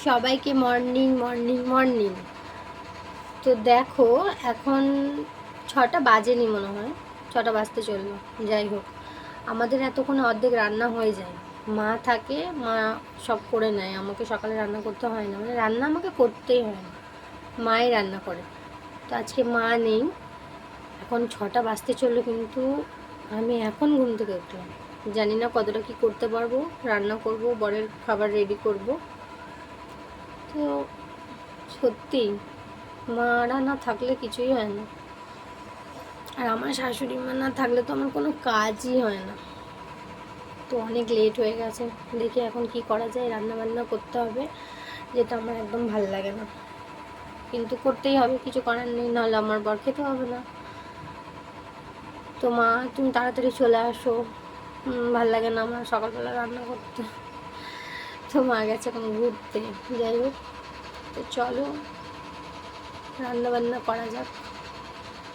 সবাইকে morning morning morning. তো দেখো এখন 6টা বাজেনি মনে হয়, 6টা বাজতে চললো। যাই হোক, আমাদের এতক্ষণে অর্ধেক রান্না হয়ে যায়। মা থাকে, মা সব করে নেয়, আমাকে সকালে রান্না করতে হয় না, মানে রান্না আমাকে করতেই হয় না, মাই রান্না করে। তো আজকে মা নেই, এখন 6টা বাজতে চললো, কিন্তু আমি এখন ঘুম থেকে উঠলাম। জানি না কতটা কি করতে পারবো, রান্না করব, বরের খাবার রেডি করব। তো সত্যি মারা না থাকলে কিছুই হয় না, আর আমার শাশুড়ি মা না থাকলে তো আমার কোনো কাজই হয় না। তো অনেক লেট হয়ে গেছে, দেখি এখন কি করা যায়। রান্না বান্না করতে হবে, যেটা আমার একদম ভাল লাগে না, কিন্তু করতেই হবে, কিছু করার নেই, নাহলে আমার বর খেতে হবে না। তো মা তুমি তাড়াতাড়ি চলে আসো, ভাল লাগে না আমার সকালবেলা রান্না করতে। তো মা গেছে এখন ঘুরতে। যাই হোক, তো চলো রান্না বান্না করা যাক।